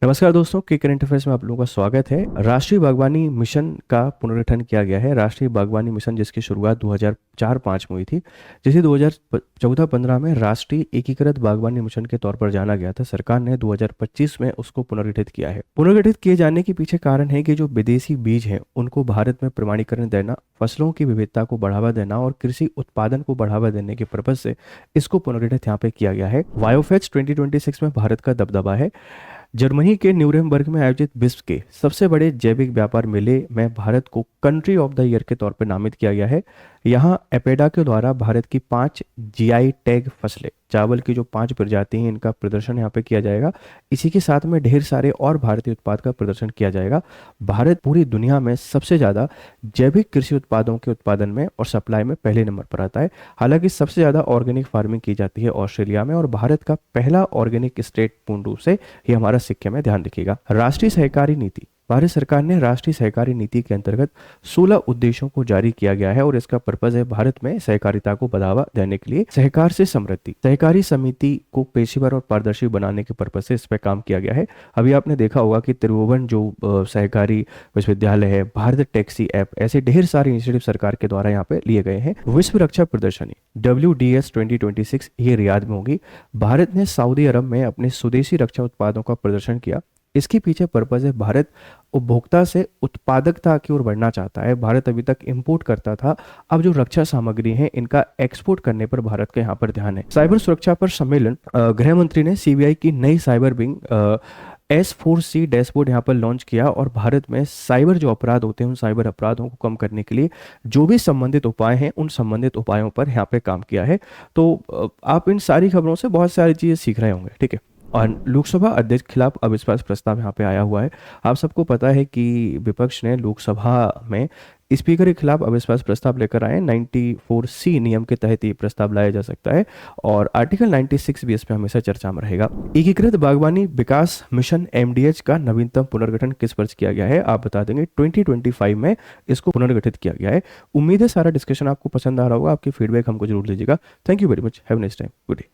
नमस्कार दोस्तों, के करंट अफेयर्स में आप लोगों का स्वागत है। राष्ट्रीय बागवानी मिशन का पुनर्गठन किया गया है। राष्ट्रीय बागवानी मिशन जिसकी शुरुआत 2004-05 में हुई थी, जिसे 2014-15 में राष्ट्रीय एकीकृत बागवानी मिशन के तौर पर जाना गया था। सरकार ने 2025 में उसको पुनर्गठित किया है। पुनर्गठित किए जाने के पीछे कारण है कि जो विदेशी बीज हैं उनको भारत में प्रमाणीकरण देना, फसलों की विविधता को बढ़ावा देना और कृषि उत्पादन को बढ़ावा देने के पर्पज से इसको पुनर्गठित यहाँ पे किया गया है। बायोफेज 2026 में भारत का दबदबा है। जर्मनी के न्यूरेमबर्ग में आयोजित विश्व के सबसे बड़े जैविक व्यापार मेले में भारत को कंट्री ऑफ द ईयर के तौर पर नामित किया गया है। यहाँ एपेडा के द्वारा भारत की 5 जीआई टैग फसलें, चावल की जो 5 प्रजाति हैं, इनका प्रदर्शन यहाँ पे किया जाएगा। इसी के साथ में ढेर सारे और भारतीय उत्पाद का प्रदर्शन किया जाएगा। भारत पूरी दुनिया में सबसे ज़्यादा जैविक कृषि उत्पादों के उत्पादन में और सप्लाई में पहले नंबर पर आता है। हालांकि सबसे ज़्यादा ऑर्गेनिक फार्मिंग की जाती है ऑस्ट्रेलिया में, और भारत का पहला ऑर्गेनिक स्टेट पूर्ण रूप से ये हमारा सिक्किम है, ध्यान रखिएगा। राष्ट्रीय सहकारी नीति, भारत सरकार ने राष्ट्रीय सहकारी नीति के अंतर्गत 16 उद्देश्यों को जारी किया गया है और इसका पर्पज है भारत में सहकारिता को बढ़ावा देने के लिए सहकार से समृद्धि, सहकारी समिति को पेशेवर और पारदर्शी बनाने के पर्पज से इस पर काम किया गया है। अभी आपने देखा होगा कि त्रिभुवन जो सहकारी विश्वविद्यालय है, भारत टैक्सी ऐप, ऐसे ढेर सारे इनिशिएटिव सरकार के द्वारा यहाँ पे लिए गए हैं। विश्व रक्षा प्रदर्शनी WDS 2026 ये रियाद में होगी। भारत ने सऊदी अरब में अपने स्वदेशी रक्षा उत्पादों का प्रदर्शन किया। इसके पीछे पर्पज है भारत उपभोक्ता से उत्पादकता की ओर बढ़ना चाहता है। भारत अभी तक इंपोर्ट करता था, अब जो रक्षा सामग्री है इनका एक्सपोर्ट करने पर भारत का यहाँ पर ध्यान है। साइबर सुरक्षा पर सम्मेलन, गृह मंत्री ने सीबीआई की नई साइबर विंग S4C डैशबोर्ड यहाँ पर लॉन्च किया और भारत में साइबर जो अपराध होते हैं उन साइबर अपराधों को कम करने के लिए जो भी संबंधित उपाय हैं उन संबंधित उपायों पर यहाँ पे काम किया है। तो आप इन सारी खबरों से बहुत सारी चीज़ें सीख रहे होंगे, ठीक है। और लोकसभा अध्यक्ष के खिलाफ अविश्वास प्रस्ताव यहाँ पे आया हुआ है। आप सबको पता है कि विपक्ष ने लोकसभा में स्पीकर के खिलाफ अविश्वास प्रस्ताव लेकर आए। 94C नियम के तहत ये प्रस्ताव लाया जा सकता है और आर्टिकल 96 भी इस पे हमेशा चर्चा में रहेगा। एकीकृत बागवानी विकास मिशन MDH का नवीनतम पुनर्गठन किस वर्ष किया गया है, आप बता देंगे। 2025 में इसको पुनर्गठित किया गया है। उम्मीद है सारा डिस्कशन आपको पसंद आ रहा होगा। आपकी फीडबैक हमको जरूर दीजिएगा। Thank you very much, have nice time, good day.